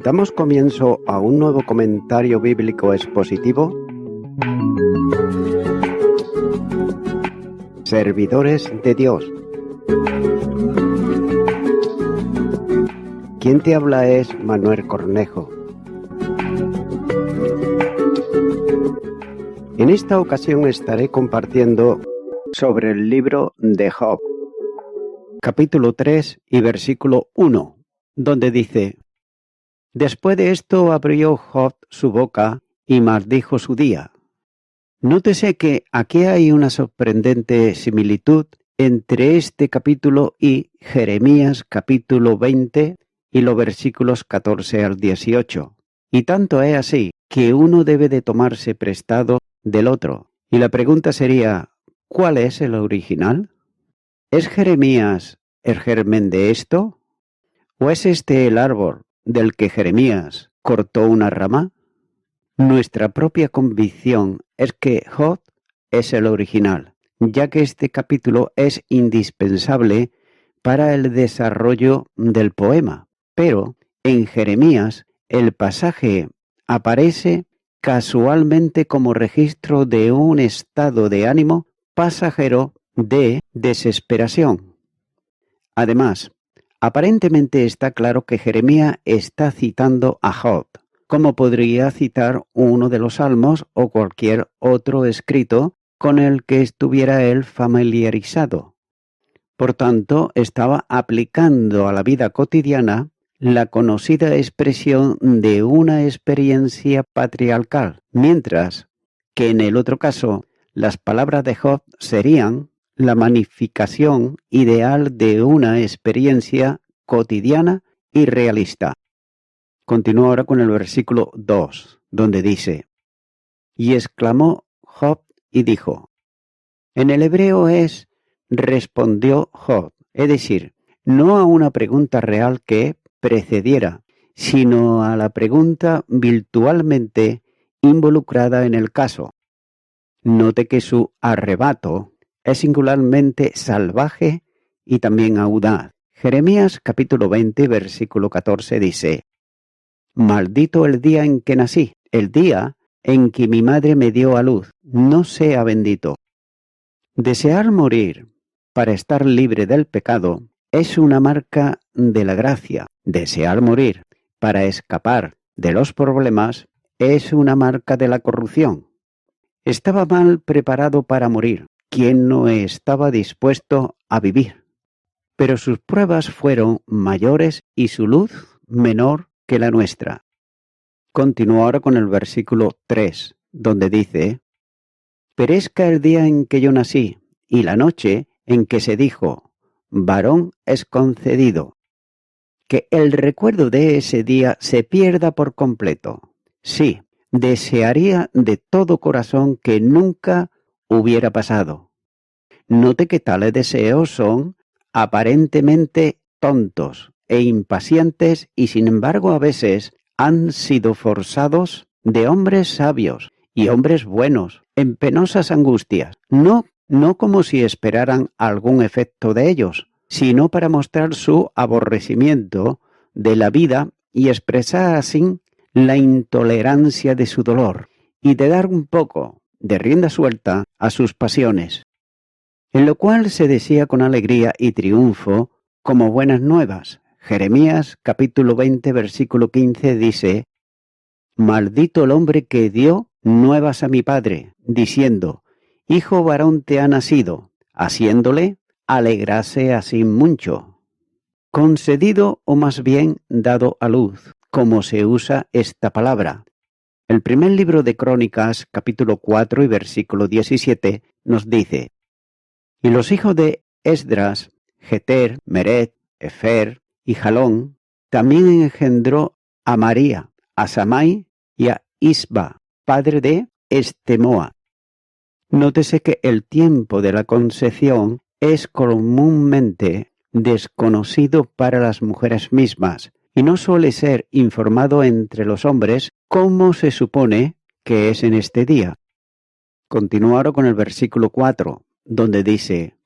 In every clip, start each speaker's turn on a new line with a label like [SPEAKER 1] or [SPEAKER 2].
[SPEAKER 1] Damos comienzo a un nuevo comentario bíblico expositivo. Servidores de Dios. Quien te habla es Manuel Cornejo. En esta ocasión estaré compartiendo sobre el libro de Job, capítulo 3 y versículo 1, donde dice: Después de esto abrió Job su boca y maldijo su día. Nótese que aquí hay una sorprendente similitud entre este capítulo y Jeremías capítulo 20 y los versículos 14 al 18. Y tanto es así que uno debe de tomarse prestado del otro. Y la pregunta sería, ¿cuál es el original? ¿Es Jeremías el germen de esto? ¿O es este el árbol del que Jeremías cortó una rama? Nuestra propia convicción es que Job es el original, ya que este capítulo es indispensable para el desarrollo del poema. Pero en Jeremías el pasaje aparece casualmente como registro de un estado de ánimo pasajero de desesperación. Además, aparentemente está claro que Jeremías está citando a Job, como podría citar uno de los salmos o cualquier otro escrito con el que estuviera él familiarizado. Por tanto, estaba aplicando a la vida cotidiana la conocida expresión de una experiencia patriarcal, mientras que en el otro caso, las palabras de Job serían la magnificación ideal de una experiencia cotidiana y realista. Continúo ahora con el versículo 2, donde dice: Y exclamó Job y dijo. En el hebreo es respondió Job, es decir, no a una pregunta real que precediera, sino a la pregunta virtualmente involucrada en el caso. Note que su arrebato es singularmente salvaje y también audaz. Jeremías capítulo 20, versículo 14 dice: Maldito el día en que nací, el día en que mi madre me dio a luz, no sea bendito. Desear morir para estar libre del pecado es una marca de la gracia. Desear morir para escapar de los problemas es una marca de la corrupción. Estaba mal preparado para morir. ¿Quién no estaba dispuesto a vivir? Pero sus pruebas fueron mayores y su luz menor que la nuestra. Continúo ahora con el versículo 3, donde dice: Perezca el día en que yo nací, y la noche en que se dijo, varón es concedido. Que el recuerdo de ese día se pierda por completo. Sí, desearía de todo corazón que nunca hubiera pasado. Note que tales deseos son aparentemente tontos e impacientes y sin embargo a veces han sido forzados de hombres sabios y hombres buenos en penosas angustias, no como si esperaran algún efecto de ellos, sino para mostrar su aborrecimiento de la vida y expresar así la intolerancia de su dolor y de dar un poco de rienda suelta a sus pasiones, en lo cual se decía con alegría y triunfo como buenas nuevas. Jeremías capítulo 20 versículo 15 dice: Maldito el hombre que dio nuevas a mi padre, diciendo: Hijo varón te ha nacido, haciéndole alegrarse así mucho. Concedido o más bien dado a luz, como se usa esta palabra. El primer libro de Crónicas, capítulo 4 y versículo 17, nos dice: Y los hijos de Esdras, Jeter, Meret, Efer y Jalón, también engendró a María, a Samai y a Isba, padre de Estemoa. Nótese que el tiempo de la concepción es comúnmente desconocido para las mujeres mismas y no suele ser informado entre los hombres como se supone que es en este día. Continuaron con el versículo 4, donde dice: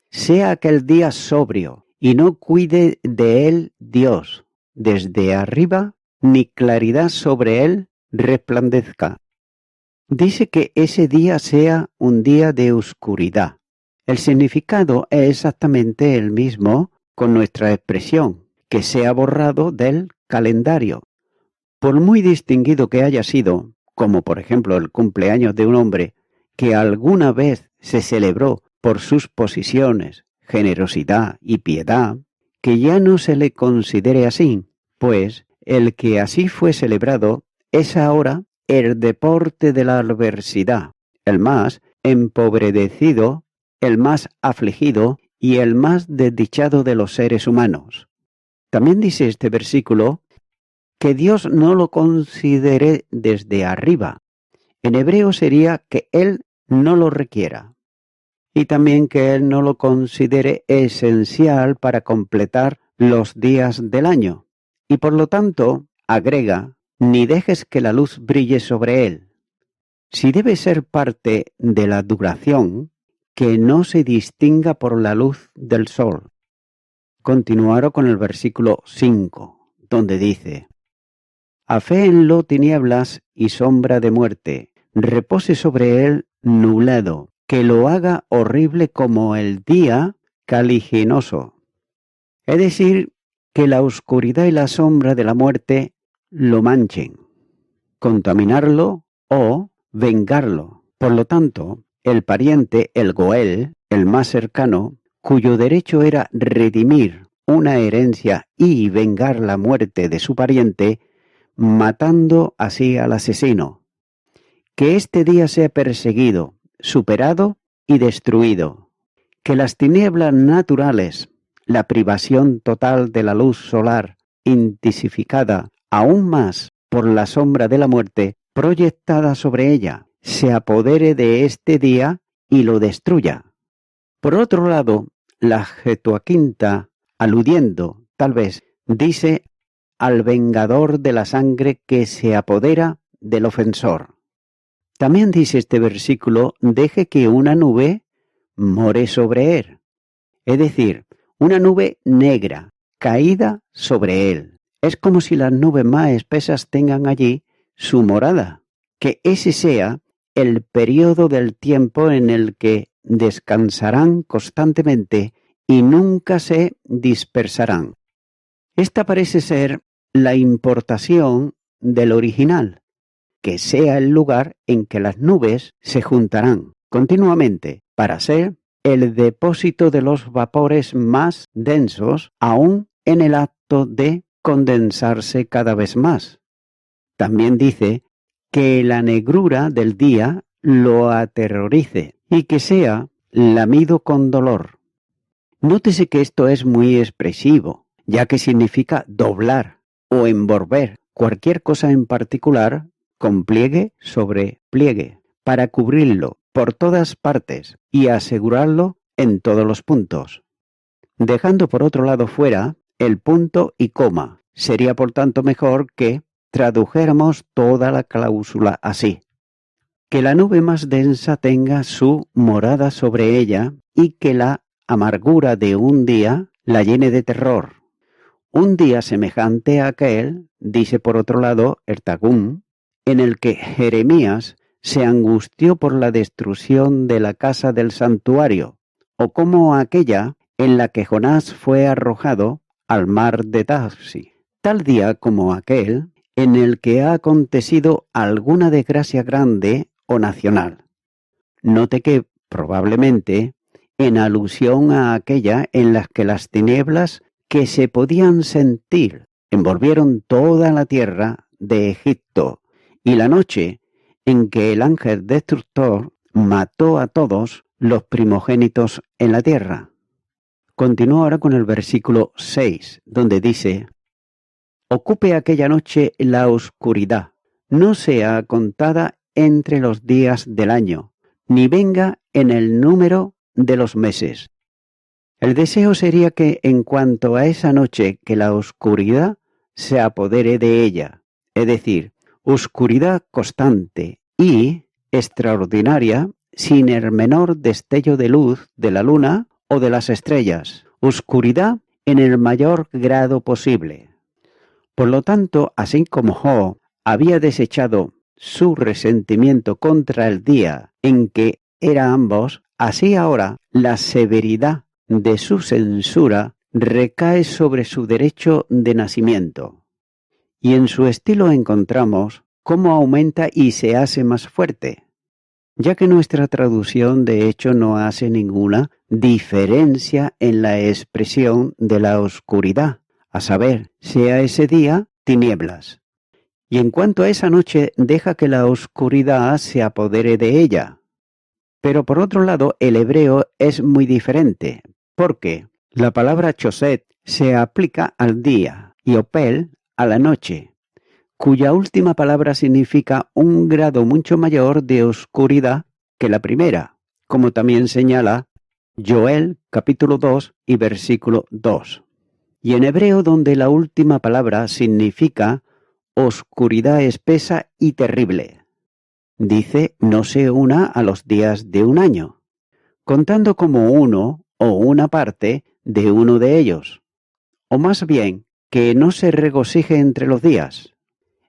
[SPEAKER 1] Sea aquel día sobrio y no cuide de él Dios, desde arriba ni claridad sobre él resplandezca. Dice que ese día sea un día de oscuridad. El significado es exactamente el mismo con nuestra expresión, que sea borrado del calendario. Por muy distinguido que haya sido, como por ejemplo el cumpleaños de un hombre que alguna vez se celebró por sus posiciones, generosidad y piedad, que ya no se le considere así, pues el que así fue celebrado es ahora el deporte de la adversidad, el más empobrecido, el más afligido y el más desdichado de los seres humanos. También dice este versículo que Dios no lo considere desde arriba. En hebreo sería que Él no lo requiera. Y también que Él no lo considere esencial para completar los días del año. Y por lo tanto, agrega, ni dejes que la luz brille sobre Él. Si debe ser parte de la duración, que no se distinga por la luz del sol. Continuaron con el versículo 5, donde dice: aféenlo tinieblas y sombra de muerte, repose sobre él nublado, que lo haga horrible como el día caliginoso. Es decir, que la oscuridad y la sombra de la muerte lo manchen, contaminarlo o vengarlo. Por lo tanto, el pariente, el Goel, el más cercano, cuyo derecho era redimir una herencia y vengar la muerte de su pariente, matando así al asesino. Que este día sea perseguido, superado y destruido. Que las tinieblas naturales, la privación total de la luz solar, intensificada aún más por la sombra de la muerte, proyectada sobre ella, se apodere de este día y lo destruya. Por otro lado, la Septuaginta, aludiendo, tal vez, dice al vengador de la sangre que se apodera del ofensor. También dice este versículo, deje que una nube more sobre él. Es decir, una nube negra, caída sobre él. Es como si las nubes más espesas tengan allí su morada. Que ese sea el periodo del tiempo en el que descansarán constantemente y nunca se dispersarán. Esta parece ser la importación del original, que sea el lugar en que las nubes se juntarán continuamente para ser el depósito de los vapores más densos, aún en el acto de condensarse cada vez más. También dice que la negrura del día lo aterrorice y que sea lamido con dolor. Nótese que esto es muy expresivo, ya que significa doblar o envolver cualquier cosa en particular con pliegue sobre pliegue, para cubrirlo por todas partes y asegurarlo en todos los puntos. Dejando por otro lado fuera el punto y coma, sería por tanto mejor que tradujéramos toda la cláusula así: que la nube más densa tenga su morada sobre ella y que la amargura de un día la llene de terror. Un día semejante a aquel, dice por otro lado el Targum, en el que Jeremías se angustió por la destrucción de la casa del santuario, o como aquella en la que Jonás fue arrojado al mar de Tarsis. Tal día como aquel en el que ha acontecido alguna desgracia grande o nacional. Note que probablemente en alusión a aquella en la que las tinieblas que se podían sentir envolvieron toda la tierra de Egipto, y la noche en que el ángel destructor mató a todos los primogénitos en la tierra. Continúo ahora con el versículo 6, donde dice: ocupe aquella noche la oscuridad, no sea contada entre los días del año, ni venga en el número de los meses. El deseo sería que en cuanto a esa noche que la oscuridad se apodere de ella, es decir, oscuridad constante y extraordinaria, sin el menor destello de luz de la luna o de las estrellas, oscuridad en el mayor grado posible. Por lo tanto, así como Job había desechado su resentimiento contra el día en que era ambos, así ahora la severidad de su censura recae sobre su derecho de nacimiento. Y en su estilo encontramos cómo aumenta y se hace más fuerte, ya que nuestra traducción de hecho no hace ninguna diferencia en la expresión de la oscuridad, a saber, sea ese día tinieblas. Y en cuanto a esa noche, deja que la oscuridad se apodere de ella. Pero por otro lado, el hebreo es muy diferente, porque la palabra choset se aplica al día y opel a la noche, cuya última palabra significa un grado mucho mayor de oscuridad que la primera, como también señala Joel capítulo 2 y versículo 2. Y en hebreo donde la última palabra significa oscuridad espesa y terrible. Dice, no se una a los días de un año, contando como uno o una parte de uno de ellos, o más bien, que no se regocije entre los días.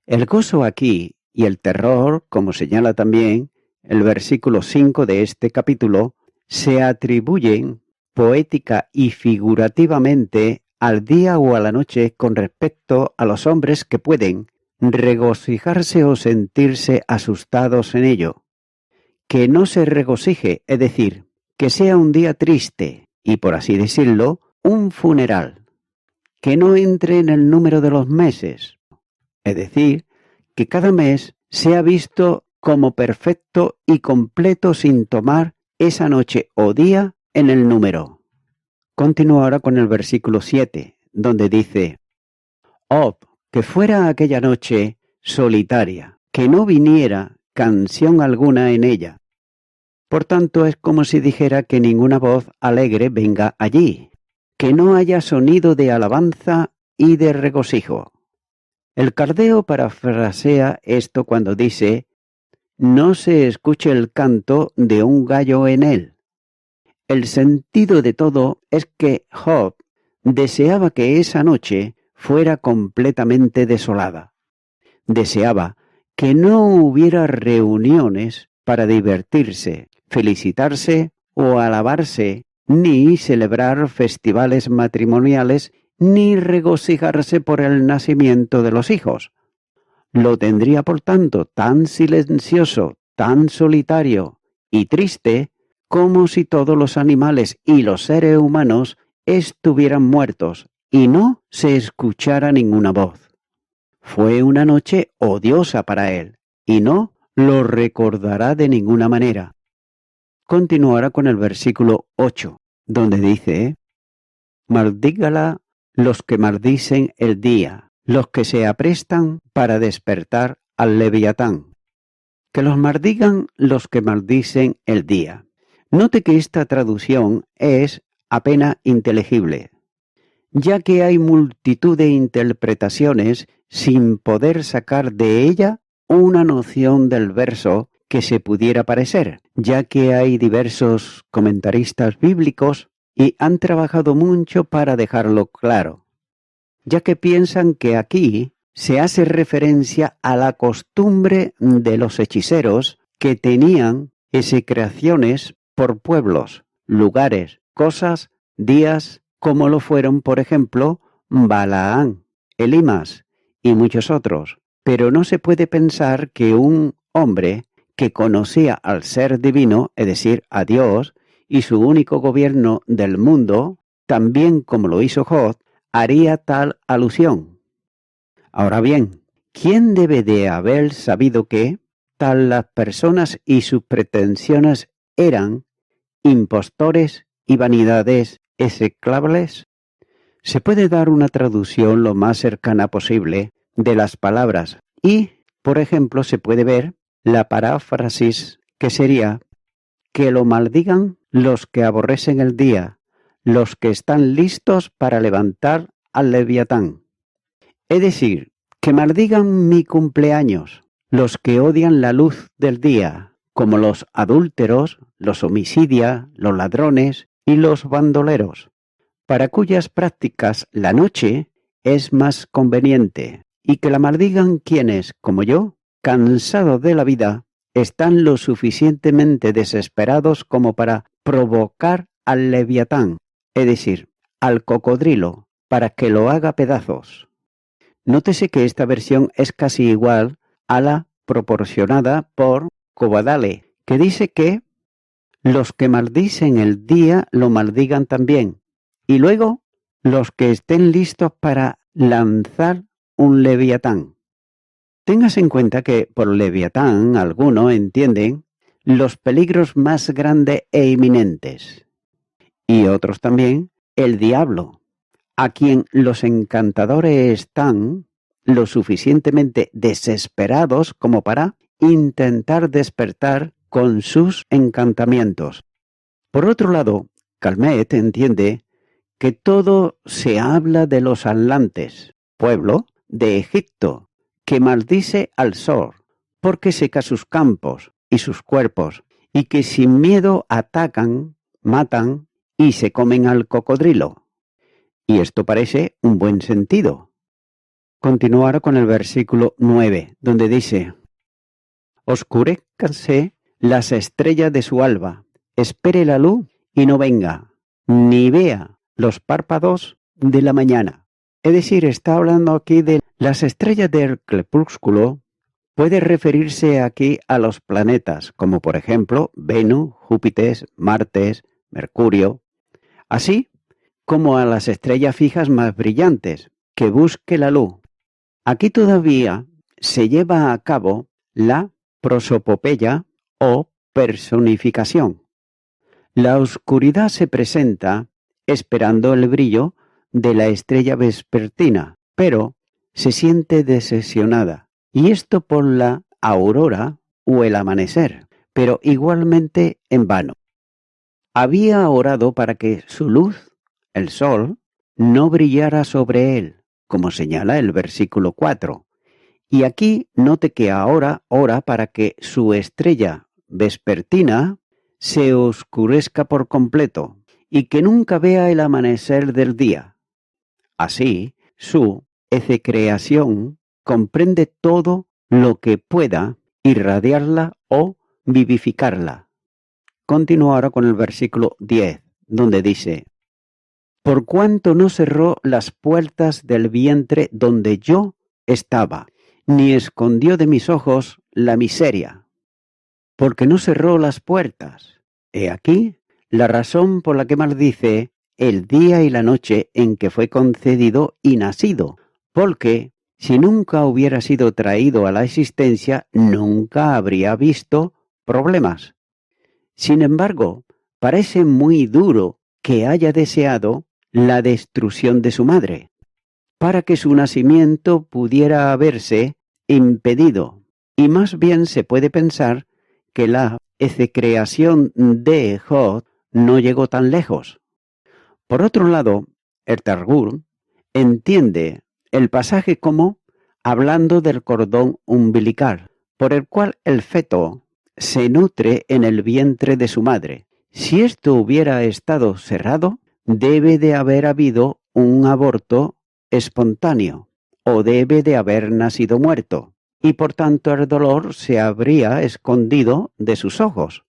[SPEAKER 1] El gozo aquí y el terror, como señala también el versículo 5 de este capítulo, se atribuyen poética y figurativamente al día o a la noche con respecto a los hombres que pueden regocijarse o sentirse asustados en ello. Que no se regocije, es decir, que sea un día triste y, por así decirlo, un funeral. Que no entre en el número de los meses, es decir, que cada mes sea visto como perfecto y completo sin tomar esa noche o día en el número. Continúo ahora con el versículo 7, donde dice, «Oh, que fuera aquella noche solitaria, que no viniera canción alguna en ella». Por tanto, es como si dijera que ninguna voz alegre venga allí, que no haya sonido de alabanza y de regocijo. El Cardeo parafrasea esto cuando dice, no se escuche el canto de un gallo en él. El sentido de todo es que Job deseaba que esa noche fuera completamente desolada. Deseaba que no hubiera reuniones para divertirse, felicitarse o alabarse, ni celebrar festivales matrimoniales, ni regocijarse por el nacimiento de los hijos. Lo tendría, por tanto, tan silencioso, tan solitario y triste, como si todos los animales y los seres humanos estuvieran muertos y no se escuchara ninguna voz. Fue una noche odiosa para él, y no lo recordará de ninguna manera. Continuará con el versículo 8, donde dice, «Maldígala los que maldicen el día, los que se aprestan para despertar al Leviatán». Que los maldigan los que maldicen el día. Note que esta traducción es apenas inteligible, ya que hay multitud de interpretaciones sin poder sacar de ella una noción del verso que se pudiera parecer, ya que hay diversos comentaristas bíblicos y han trabajado mucho para dejarlo claro, ya que piensan que aquí se hace referencia a la costumbre de los hechiceros que tenían execraciones por pueblos, lugares, cosas, días, como lo fueron, por ejemplo, Balaán, Elimas y muchos otros. Pero no se puede pensar que un hombre que conocía al ser divino, es decir, a Dios, y su único gobierno del mundo, también como lo hizo Job, haría tal alusión. Ahora bien, ¿quién debe de haber sabido que tal las personas y sus pretensiones eran impostores y vanidades execrables? Se puede dar una traducción lo más cercana posible de las palabras y, por ejemplo, se puede ver la paráfrasis que sería que lo maldigan los que aborrecen el día, los que están listos para levantar al Leviatán. Es decir, que maldigan mi cumpleaños, los que odian la luz del día, como los adúlteros, los homicidas, los ladrones y los bandoleros, para cuyas prácticas la noche es más conveniente, y que la maldigan quienes, como yo, cansados de la vida, están lo suficientemente desesperados como para provocar al leviatán, es decir, al cocodrilo, para que lo haga pedazos. Nótese que esta versión es casi igual a la proporcionada por Covadale, que dice que los que maldicen el día lo maldigan también, y luego los que estén listos para lanzar un leviatán. Tengas en cuenta que por leviatán algunos entienden los peligros más grandes e inminentes, y otros también el diablo, a quien los encantadores están lo suficientemente desesperados como para intentar despertar con sus encantamientos. Por otro lado, Calmet entiende que todo se habla de los atlantes, pueblo de Egipto, que maldice al sol, porque seca sus campos y sus cuerpos, y que sin miedo atacan, matan y se comen al cocodrilo. Y esto parece un buen sentido. Continúo ahora con el versículo 9, donde dice: oscurézcanse las estrellas de su alba, espere la luz y no venga, ni vea los párpados de la mañana. Es decir, está hablando aquí de las estrellas del crepúsculo. Puede referirse aquí a los planetas, como por ejemplo Venus, Júpiter, Marte, Mercurio, así como a las estrellas fijas más brillantes, que busque la luz. Aquí todavía se lleva a cabo la prosopopeya o personificación. La oscuridad se presenta esperando el brillo de la estrella vespertina, pero se siente decepcionada, y esto por la aurora o el amanecer, pero igualmente en vano. Había orado para que su luz, el sol, no brillara sobre él, como señala el versículo 4. Y aquí note que ahora ora para que su estrella vespertina se oscurezca por completo y que nunca vea el amanecer del día. Así, su ececreación comprende todo lo que pueda irradiarla o vivificarla. Continúo ahora con el versículo 10, donde dice: por cuanto no cerró las puertas del vientre donde yo estaba, ni escondió de mis ojos la miseria. Porque no cerró las puertas. He aquí la razón por la que maldice el día y la noche en que fue concedido y nacido, porque si nunca hubiera sido traído a la existencia, nunca habría visto problemas. Sin embargo, parece muy duro que haya deseado la destrucción de su madre, para que su nacimiento pudiera haberse impedido, y más bien se puede pensar que la ececreación de Job no llegó tan lejos. Por otro lado, el Targum entiende el pasaje como hablando del cordón umbilical, por el cual el feto se nutre en el vientre de su madre. Si esto hubiera estado cerrado, debe de haber habido un aborto espontáneo o debe de haber nacido muerto, y por tanto el dolor se habría escondido de sus ojos.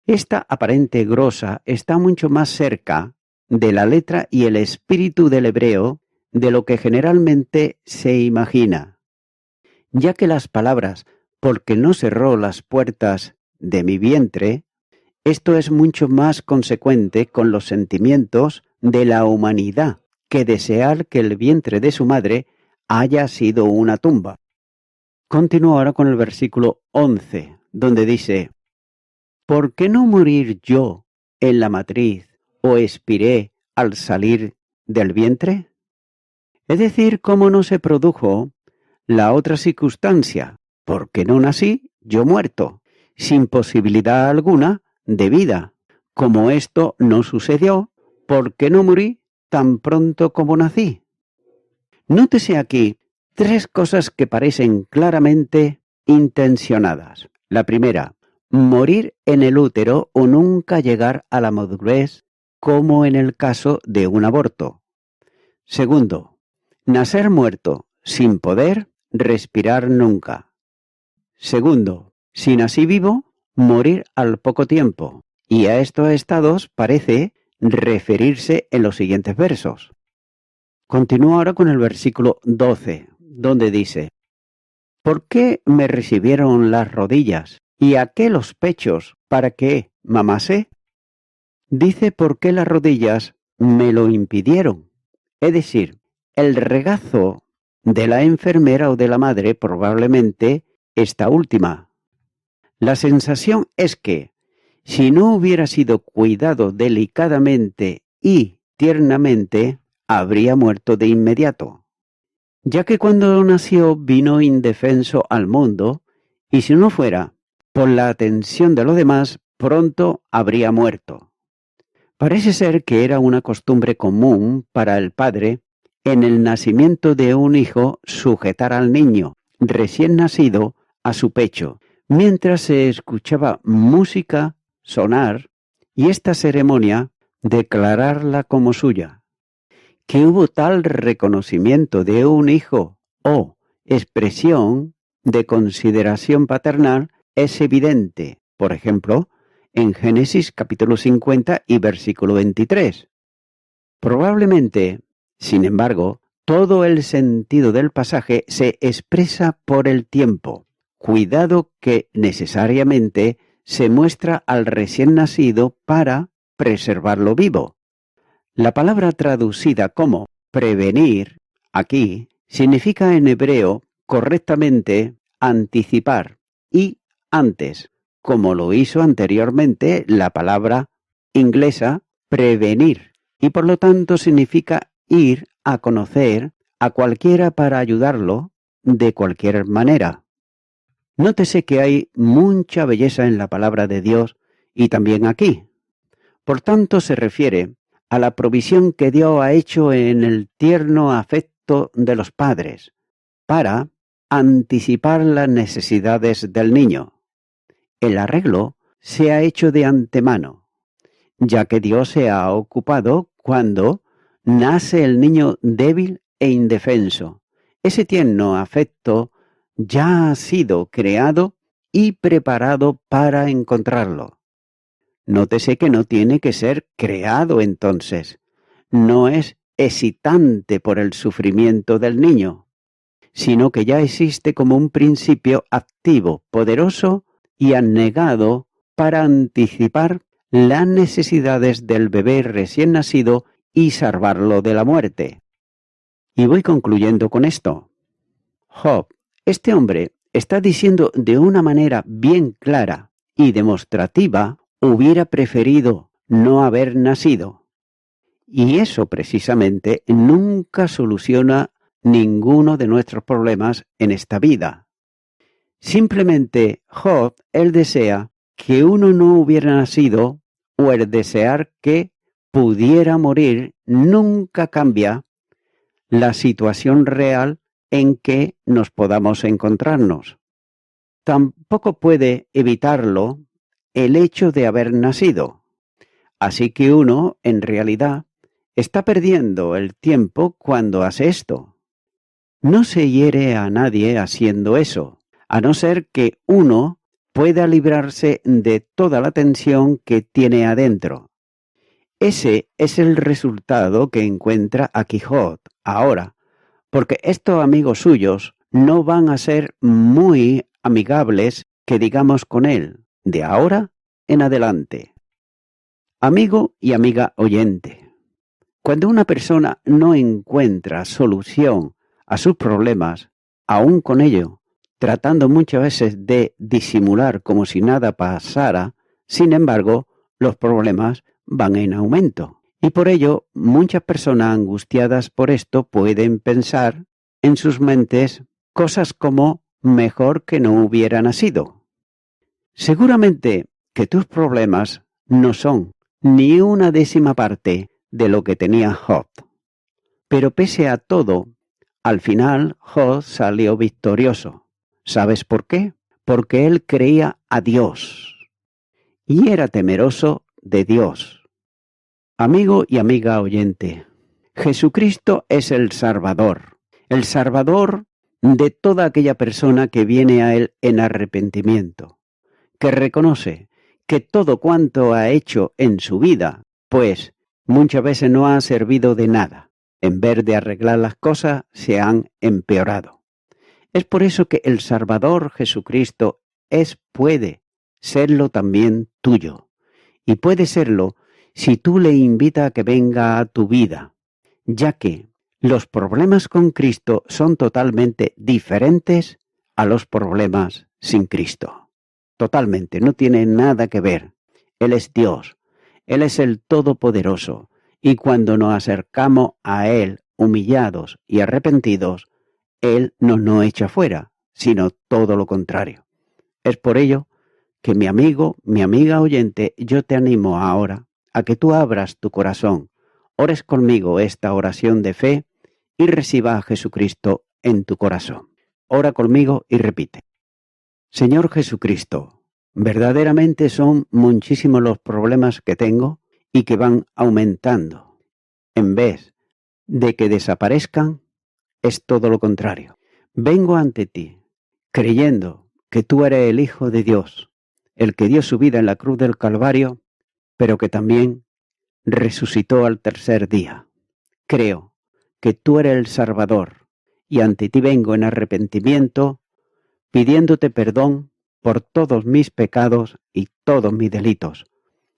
[SPEAKER 1] Esta aparente glosa está mucho más cerca de la letra y el espíritu del hebreo de lo que generalmente se imagina, ya que las palabras «porque no cerró las puertas de mi vientre», esto es mucho más consecuente con los sentimientos de la humanidad que desear que el vientre de su madre haya sido una tumba. Continúo ahora con el versículo 11, donde dice: ¿por qué no morir yo en la matriz o expiré al salir del vientre? Es decir, ¿cómo no se produjo la otra circunstancia? ¿Por qué no nací yo muerto, sin posibilidad alguna de vida? Como esto no sucedió, ¿por qué no morí tan pronto como nací? Nótese aquí tres cosas que parecen claramente intencionadas. La primera, morir en el útero o nunca llegar a la madurez, como en el caso de un aborto. Segundo, nacer muerto, sin poder respirar nunca. Segundo, si nací vivo, morir al poco tiempo. Y a estos estados parece referirse en los siguientes versos. Continúo ahora con el versículo 12, donde dice: ¿Por qué me recibieron las rodillas y a qué los pechos para que mamase? Dice: ¿por qué las rodillas me lo impidieron? Es decir, el regazo de la enfermera o de la madre, probablemente esta última. La sensación es que, si no hubiera sido cuidado delicadamente y tiernamente, habría muerto de inmediato, ya que cuando nació vino indefenso al mundo, y si no fuera por la atención de los demás, pronto habría muerto. Parece ser que era una costumbre común para el padre, en el nacimiento de un hijo, sujetar al niño recién nacido a su pecho, mientras se escuchaba música sonar y esta ceremonia declararla como suya. Que hubo tal reconocimiento de un hijo o expresión de consideración paternal es evidente, por ejemplo, en Génesis capítulo 50 y versículo 23. Probablemente, sin embargo, todo el sentido del pasaje se expresa por el tiempo, cuidado que necesariamente se muestra al recién nacido para preservarlo vivo. La palabra traducida como prevenir aquí significa en hebreo correctamente anticipar y antes, como lo hizo anteriormente la palabra inglesa prevenir, y por lo tanto significa ir a conocer a cualquiera para ayudarlo de cualquier manera. Nótese que hay mucha belleza en la palabra de Dios y también aquí. Por tanto, se refiere a la provisión que Dios ha hecho en el tierno afecto de los padres para anticipar las necesidades del niño. El arreglo se ha hecho de antemano, ya que Dios se ha ocupado cuando nace el niño débil e indefenso. Ese tierno afecto ya ha sido creado y preparado para encontrarlo. Nótese que no tiene que ser creado entonces. No es excitante por el sufrimiento del niño, sino que ya existe como un principio activo, poderoso y anegado para anticipar las necesidades del bebé recién nacido y salvarlo de la muerte. Y voy concluyendo con esto. Job, este hombre, está diciendo de una manera bien clara y demostrativa: hubiera preferido no haber nacido. Y eso precisamente nunca soluciona ninguno de nuestros problemas en esta vida. Simplemente Job, él desea que uno no hubiera nacido, o el desear que pudiera morir nunca cambia la situación real en que nos podamos encontrarnos. Tampoco puede evitarlo el hecho de haber nacido. Así que uno, en realidad, está perdiendo el tiempo cuando hace esto. No se hiere a nadie haciendo eso, a no ser que uno pueda librarse de toda la tensión que tiene adentro. Ese es el resultado que encuentra aquí Job ahora, porque estos amigos suyos no van a ser muy amigables, que digamos, con él, de ahora en adelante. Amigo y amiga oyente, cuando una persona no encuentra solución a sus problemas, aún con ello, tratando muchas veces de disimular como si nada pasara, sin embargo, los problemas van en aumento. Y por ello, muchas personas angustiadas por esto pueden pensar en sus mentes cosas como: mejor que no hubiera nacido. Seguramente que tus problemas no son ni una décima parte de lo que tenía Job. Pero pese a todo, al final Job salió victorioso. ¿Sabes por qué? Porque él creía a Dios y era temeroso de Dios. Amigo y amiga oyente, Jesucristo es el Salvador, el Salvador de toda aquella persona que viene a Él en arrepentimiento, que reconoce que todo cuanto ha hecho en su vida, pues muchas veces no ha servido de nada. En vez de arreglar las cosas, se han empeorado. Es por eso que el Salvador Jesucristo puede serlo también tuyo. Y puede serlo si tú le invitas a que venga a tu vida, ya que los problemas con Cristo son totalmente diferentes a los problemas sin Cristo. Totalmente, no tiene nada que ver. Él es Dios, Él es el Todopoderoso, y cuando nos acercamos a Él humillados y arrepentidos, Él no echa fuera, sino todo lo contrario. Es por ello que mi amigo, mi amiga oyente, yo te animo ahora a que tú abras tu corazón, ores conmigo esta oración de fe y reciba a Jesucristo en tu corazón. Ora conmigo y repite. Señor Jesucristo, verdaderamente son muchísimos los problemas que tengo y que van aumentando. En vez de que desaparezcan, es todo lo contrario. Vengo ante ti, creyendo que tú eres el Hijo de Dios, el que dio su vida en la cruz del Calvario, pero que también resucitó al tercer día. Creo que tú eres el Salvador, y ante ti vengo en arrepentimiento, pidiéndote perdón por todos mis pecados y todos mis delitos.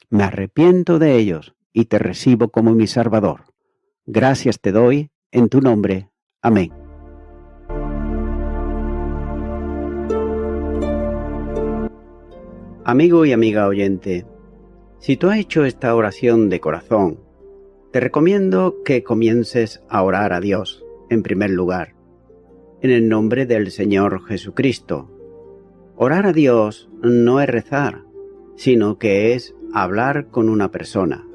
[SPEAKER 1] Me arrepiento de ellos y te recibo como mi Salvador. Gracias te doy en tu nombre. Amén. Amigo y amiga oyente, si tú has hecho esta oración de corazón, te recomiendo que comiences a orar a Dios, en primer lugar, en el nombre del Señor Jesucristo. Orar a Dios no es rezar, sino que es hablar con una persona.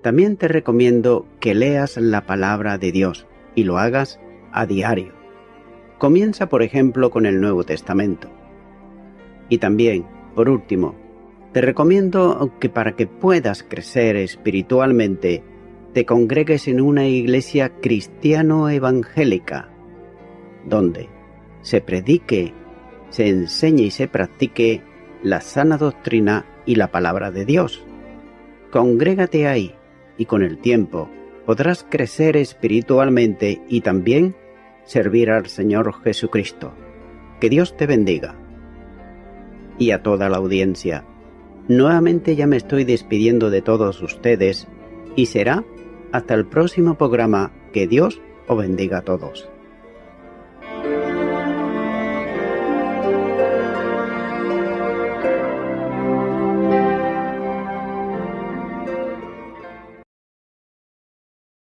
[SPEAKER 1] También te recomiendo que leas la palabra de Dios y lo hagas a diario. Comienza, por ejemplo, con el Nuevo Testamento. Y también, por último, te recomiendo que para que puedas crecer espiritualmente, te congregues en una iglesia cristiano-evangélica, donde se predique, se enseñe y se practique la sana doctrina y la palabra de Dios. Congrégate ahí y con el tiempo podrás crecer espiritualmente y también servir al Señor Jesucristo. Que Dios te bendiga. Y a toda la audiencia, nuevamente ya me estoy despidiendo de todos ustedes y será hasta el próximo programa. Que Dios os bendiga a todos.